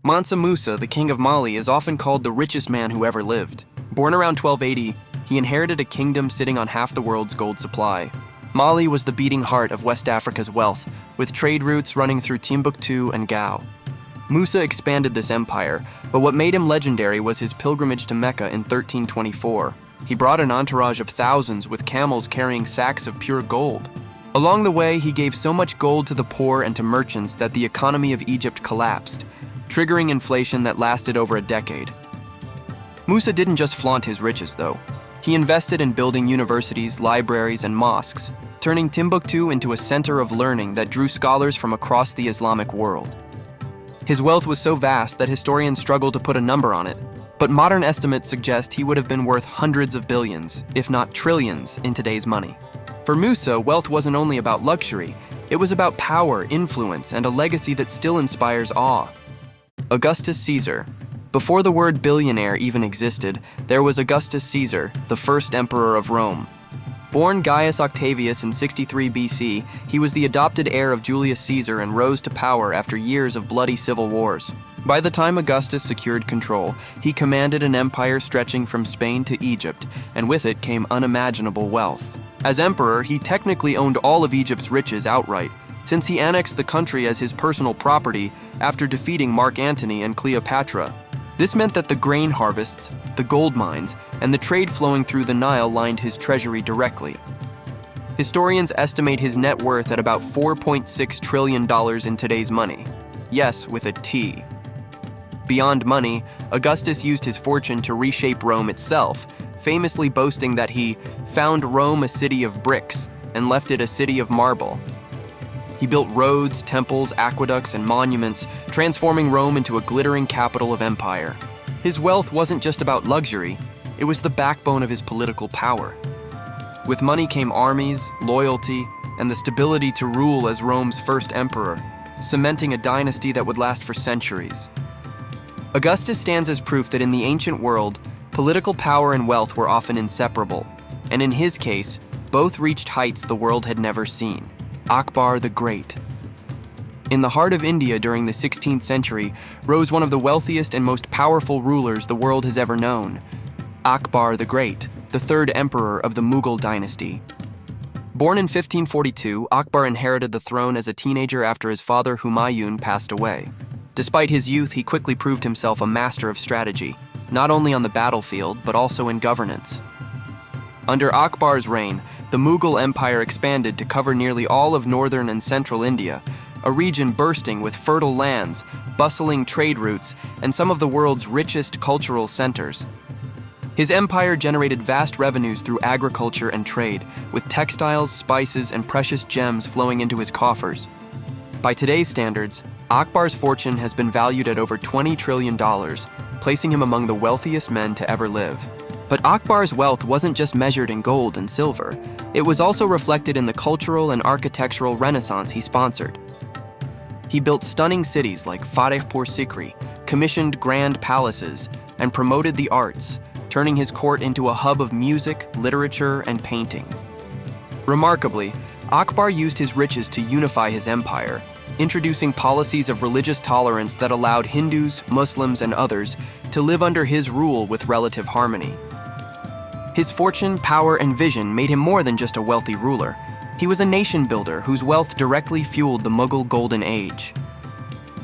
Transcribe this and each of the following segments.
Mansa Musa, the king of Mali, is often called the richest man who ever lived. Born around 1280, he inherited a kingdom sitting on half the world's gold supply. Mali was the beating heart of West Africa's wealth, with trade routes running through Timbuktu and Gao. Musa expanded this empire, but what made him legendary was his pilgrimage to Mecca in 1324. He brought an entourage of thousands with camels carrying sacks of pure gold. Along the way, he gave so much gold to the poor and to merchants that the economy of Egypt collapsed, triggering inflation that lasted over a decade. Musa didn't just flaunt his riches, though. He invested in building universities, libraries, and mosques, turning Timbuktu into a center of learning that drew scholars from across the Islamic world. His wealth was so vast that historians struggle to put a number on it, but modern estimates suggest he would have been worth hundreds of billions, if not trillions, in today's money. For Musa, wealth wasn't only about luxury, it was about power, influence, and a legacy that still inspires awe. Augustus Caesar. Before the word billionaire even existed, there was Augustus Caesar, the first emperor of Rome. Born Gaius Octavius in 63 BC, he was the adopted heir of Julius Caesar and rose to power after years of bloody civil wars. By the time Augustus secured control, he commanded an empire stretching from Spain to Egypt, and with it came unimaginable wealth. As emperor, he technically owned all of Egypt's riches outright, since he annexed the country as his personal property after defeating Mark Antony and Cleopatra. This meant that the grain harvests, the gold mines, and the trade flowing through the Nile lined his treasury directly. Historians estimate his net worth at about $4.6 trillion in today's money. Yes, with a T. Beyond money, Augustus used his fortune to reshape Rome itself, famously boasting that he found Rome a city of bricks and left it a city of marble. He built roads, temples, aqueducts, and monuments, transforming Rome into a glittering capital of empire. His wealth wasn't just about luxury, it was the backbone of his political power. With money came armies, loyalty, and the stability to rule as Rome's first emperor, cementing a dynasty that would last for centuries. Augustus stands as proof that in the ancient world, political power and wealth were often inseparable, and in his case, both reached heights the world had never seen. Akbar the Great. In the heart of India during the 16th century rose one of the wealthiest and most powerful rulers the world has ever known, Akbar the Great, the third emperor of the Mughal dynasty. Born in 1542, Akbar inherited the throne as a teenager after his father Humayun passed away. Despite his youth, he quickly proved himself a master of strategy, not only on the battlefield, but also in governance. Under Akbar's reign, the Mughal Empire expanded to cover nearly all of northern and central India, a region bursting with fertile lands, bustling trade routes, and some of the world's richest cultural centers. His empire generated vast revenues through agriculture and trade, with textiles, spices, and precious gems flowing into his coffers. By today's standards, Akbar's fortune has been valued at over $20 trillion, placing him among the wealthiest men to ever live. But Akbar's wealth wasn't just measured in gold and silver. It was also reflected in the cultural and architectural renaissance he sponsored. He built stunning cities like Fatehpur Sikri, commissioned grand palaces, and promoted the arts, turning his court into a hub of music, literature, and painting. Remarkably, Akbar used his riches to unify his empire, introducing policies of religious tolerance that allowed Hindus, Muslims, and others to live under his rule with relative harmony. His fortune, power, and vision made him more than just a wealthy ruler. He was a nation builder whose wealth directly fueled the Mughal Golden Age.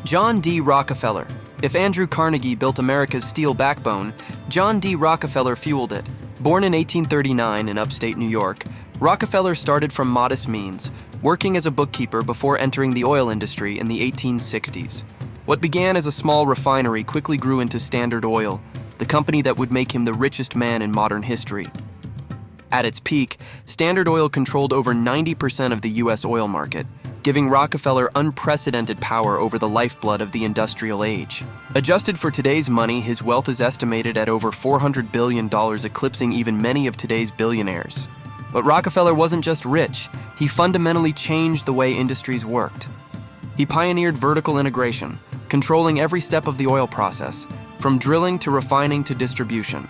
John D. Rockefeller. If Andrew Carnegie built America's steel backbone, John D. Rockefeller fueled it. Born in 1839 in upstate New York, Rockefeller started from modest means, working as a bookkeeper before entering the oil industry in the 1860s. What began as a small refinery quickly grew into Standard Oil, the company that would make him the richest man in modern history. At its peak, Standard Oil controlled over 90% of the U.S. oil market, giving Rockefeller unprecedented power over the lifeblood of the industrial age. Adjusted for today's money, his wealth is estimated at over $400 billion, eclipsing even many of today's billionaires. But Rockefeller wasn't just rich, he fundamentally changed the way industries worked. He pioneered vertical integration, controlling every step of the oil process, from drilling to refining to distribution.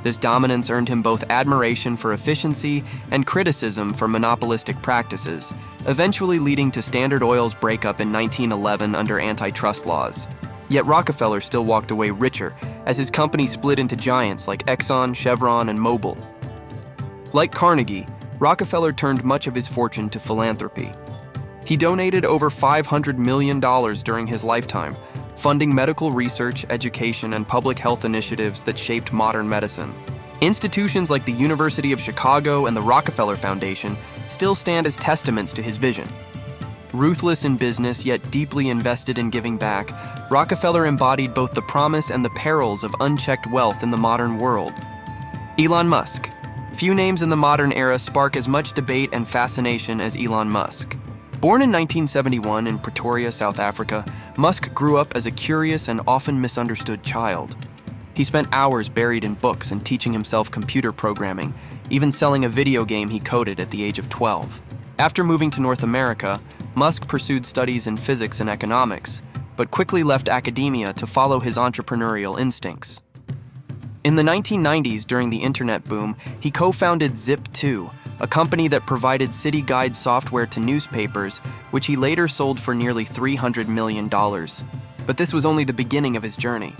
This dominance earned him both admiration for efficiency and criticism for monopolistic practices, eventually leading to Standard Oil's breakup in 1911 under antitrust laws. Yet Rockefeller still walked away richer as his company split into giants like Exxon, Chevron, and Mobil. Like Carnegie, Rockefeller turned much of his fortune to philanthropy. He donated over $500 million during his lifetime, funding medical research, education, and public health initiatives that shaped modern medicine. Institutions like the University of Chicago and the Rockefeller Foundation still stand as testaments to his vision. Ruthless in business, yet deeply invested in giving back, Rockefeller embodied both the promise and the perils of unchecked wealth in the modern world. Elon Musk. Few names in the modern era spark as much debate and fascination as Elon Musk. Born in 1971 in Pretoria, South Africa, Musk grew up as a curious and often misunderstood child. He spent hours buried in books and teaching himself computer programming, even selling a video game he coded at the age of 12. After moving to North America, Musk pursued studies in physics and economics, but quickly left academia to follow his entrepreneurial instincts. In the 1990s, during the internet boom, he co-founded Zip2, a company that provided city guide software to newspapers, which he later sold for nearly $300 million. But this was only the beginning of his journey.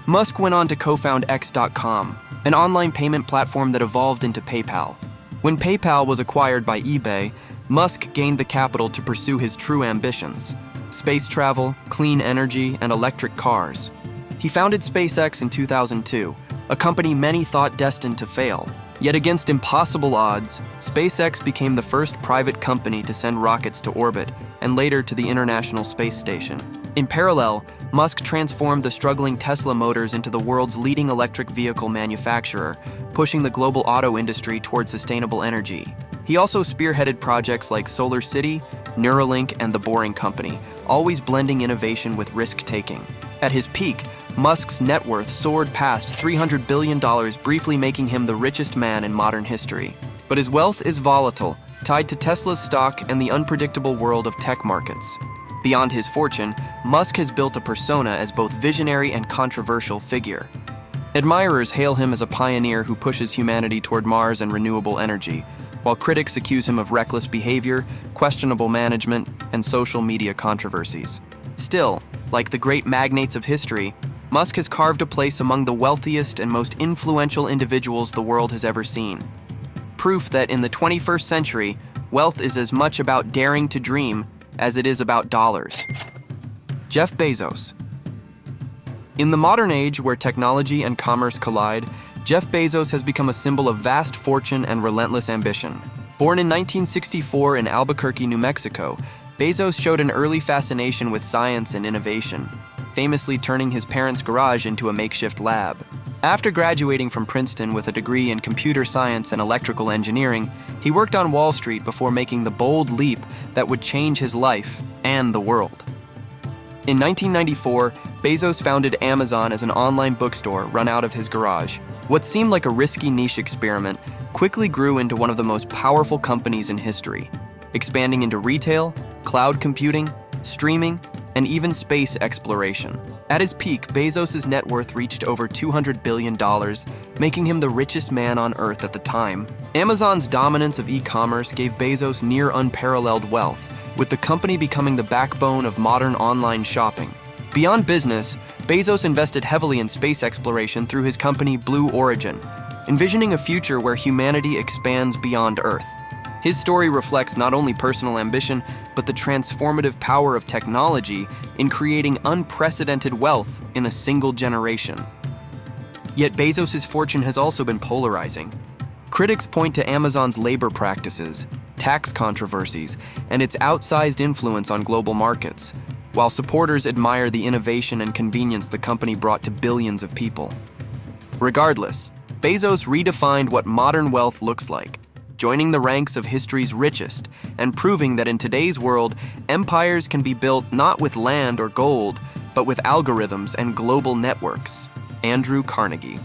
Musk went on to co-found X.com, an online payment platform that evolved into PayPal. When PayPal was acquired by eBay, Musk gained the capital to pursue his true ambitions: space travel, clean energy, and electric cars. He founded SpaceX in 2002, a company many thought destined to fail. Yet against impossible odds, SpaceX became the first private company to send rockets to orbit and later to the International Space Station. In parallel, Musk transformed the struggling Tesla Motors into the world's leading electric vehicle manufacturer, pushing the global auto industry toward sustainable energy. He also spearheaded projects like Solar City, Neuralink, and The Boring Company, always blending innovation with risk-taking. At his peak, Musk's net worth soared past $300 billion, briefly making him the richest man in modern history. But his wealth is volatile, tied to Tesla's stock and the unpredictable world of tech markets. Beyond his fortune, Musk has built a persona as both visionary and controversial figure. Admirers hail him as a pioneer who pushes humanity toward Mars and renewable energy, while critics accuse him of reckless behavior, questionable management, and social media controversies. Still, like the great magnates of history, Musk has carved a place among the wealthiest and most influential individuals the world has ever seen. Proof that in the 21st century, wealth is as much about daring to dream as it is about dollars. Jeff Bezos. In the modern age where technology and commerce collide, Jeff Bezos has become a symbol of vast fortune and relentless ambition. Born in 1964 in Albuquerque, New Mexico, Bezos showed an early fascination with science and innovation, famously turning his parents' garage into a makeshift lab. After graduating from Princeton with a degree in computer science and electrical engineering, he worked on Wall Street before making the bold leap that would change his life and the world. In 1994, Bezos founded Amazon as an online bookstore run out of his garage. What seemed like a risky niche experiment quickly grew into one of the most powerful companies in history, expanding into retail, cloud computing, streaming, and even space exploration. At his peak, Bezos' net worth reached over $200 billion, making him the richest man on Earth at the time. Amazon's dominance of e-commerce gave Bezos near unparalleled wealth, with the company becoming the backbone of modern online shopping. Beyond business, Bezos invested heavily in space exploration through his company Blue Origin, envisioning a future where humanity expands beyond Earth. His story reflects not only personal ambition, but the transformative power of technology in creating unprecedented wealth in a single generation. Yet Bezos' fortune has also been polarizing. Critics point to Amazon's labor practices, tax controversies, and its outsized influence on global markets, while supporters admire the innovation and convenience the company brought to billions of people. Regardless, Bezos redefined what modern wealth looks like, joining the ranks of history's richest and proving that in today's world, empires can be built not with land or gold, but with algorithms and global networks. Andrew Carnegie.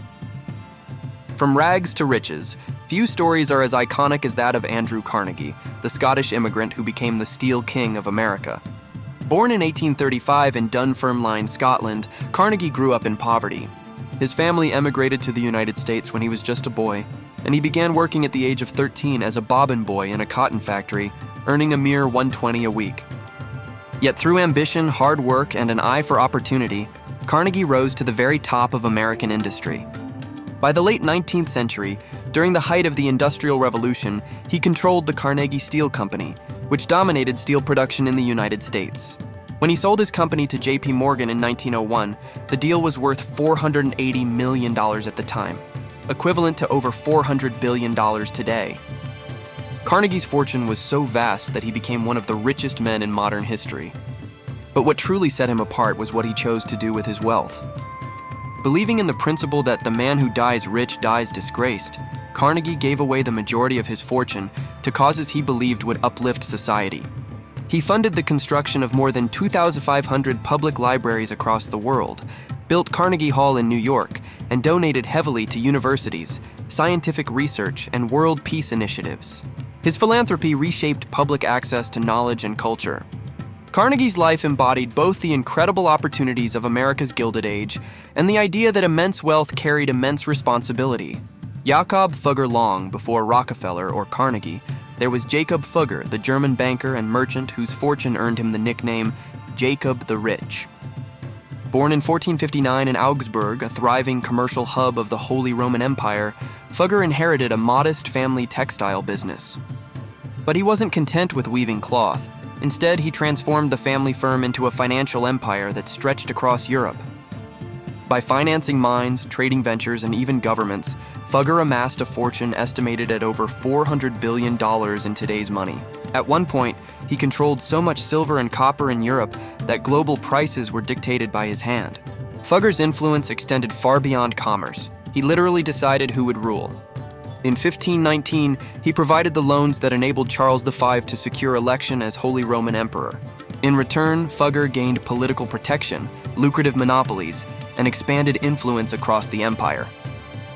From rags to riches, few stories are as iconic as that of Andrew Carnegie, the Scottish immigrant who became the Steel King of America. Born in 1835 in Dunfermline, Scotland, Carnegie grew up in poverty. His family emigrated to the United States when he was just a boy, and he began working at the age of 13 as a bobbin boy in a cotton factory, earning a mere $120 a week. Yet through ambition, hard work, and an eye for opportunity, Carnegie rose to the very top of American industry. By the late 19th century, during the height of the Industrial Revolution, he controlled the Carnegie Steel Company, which dominated steel production in the United States. When he sold his company to J.P. Morgan in 1901, the deal was worth $480 million at the time, equivalent to over $400 billion today. Carnegie's fortune was so vast that he became one of the richest men in modern history. But what truly set him apart was what he chose to do with his wealth. Believing in the principle that the man who dies rich dies disgraced, Carnegie gave away the majority of his fortune to causes he believed would uplift society. He funded the construction of more than 2,500 public libraries across the world, built Carnegie Hall in New York, and donated heavily to universities, scientific research, and world peace initiatives. His philanthropy reshaped public access to knowledge and culture. Carnegie's life embodied both the incredible opportunities of America's Gilded Age and the idea that immense wealth carried immense responsibility. Jakob Fugger long before Rockefeller or Carnegie, there was Jakob Fugger, the German banker and merchant whose fortune earned him the nickname Jakob the Rich. Born in 1459 in Augsburg, a thriving commercial hub of the Holy Roman Empire, Fugger inherited a modest family textile business. But he wasn't content with weaving cloth. Instead, he transformed the family firm into a financial empire that stretched across Europe. By financing mines, trading ventures, and even governments, Fugger amassed a fortune estimated at over $400 billion in today's money. At one point, he controlled so much silver and copper in Europe that global prices were dictated by his hand. Fugger's influence extended far beyond commerce. He literally decided who would rule. In 1519, he provided the loans that enabled Charles V to secure election as Holy Roman Emperor. In return, Fugger gained political protection, lucrative monopolies, and expanded influence across the empire.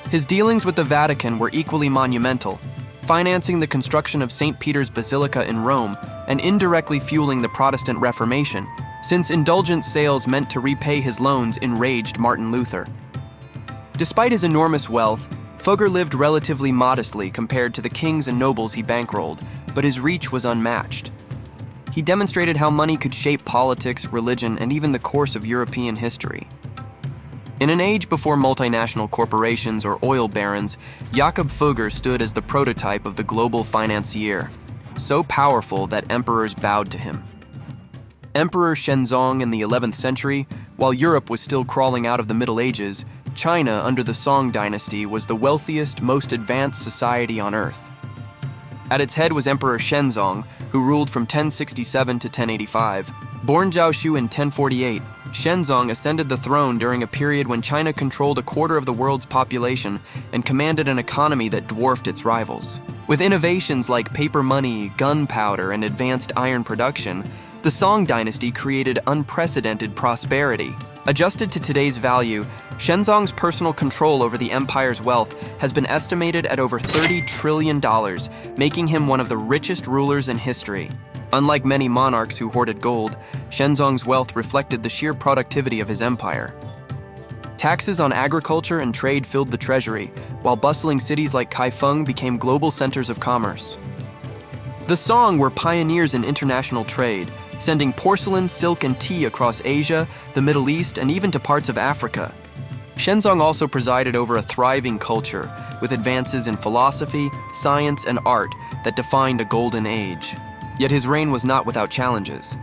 His dealings with the Vatican were equally monumental, financing the construction of St. Peter's Basilica in Rome and indirectly fueling the Protestant Reformation, since indulgent sales meant to repay his loans enraged Martin Luther. Despite his enormous wealth, Fugger lived relatively modestly compared to the kings and nobles he bankrolled, but his reach was unmatched. He demonstrated how money could shape politics, religion, and even the course of European history. In an age before multinational corporations or oil barons, Jakob Fugger stood as the prototype of the global financier, so powerful that emperors bowed to him. Emperor Shenzong in the 11th century, while Europe was still crawling out of the Middle Ages, China under the Song dynasty was the wealthiest, most advanced society on earth. At its head was Emperor Shenzong, who ruled from 1067 to 1085. Born Zhao Xu in 1048, Shenzong ascended the throne during a period when China controlled a quarter of the world's population and commanded an economy that dwarfed its rivals. With innovations like paper money, gunpowder, and advanced iron production, the Song dynasty created unprecedented prosperity. Adjusted to today's value, Shenzong's personal control over the empire's wealth has been estimated at over $30 trillion, making him one of the richest rulers in history. Unlike many monarchs who hoarded gold, Shenzong's wealth reflected the sheer productivity of his empire. Taxes on agriculture and trade filled the treasury, while bustling cities like Kaifeng became global centers of commerce. The Song were pioneers in international trade, sending porcelain, silk, and tea across Asia, the Middle East, and even to parts of Africa. Shenzong also presided over a thriving culture, with advances in philosophy, science, and art that defined a golden age. Yet his reign was not without challenges.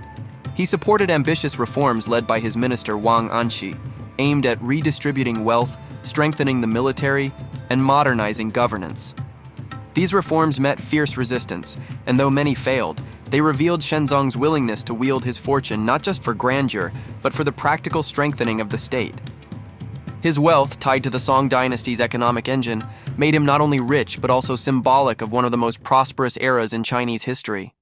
He supported ambitious reforms led by his minister Wang Anshi, aimed at redistributing wealth, strengthening the military, and modernizing governance. These reforms met fierce resistance, and though many failed, they revealed Shenzong's willingness to wield his fortune not just for grandeur, but for the practical strengthening of the state. His wealth, tied to the Song dynasty's economic engine, made him not only rich but also symbolic of one of the most prosperous eras in Chinese history.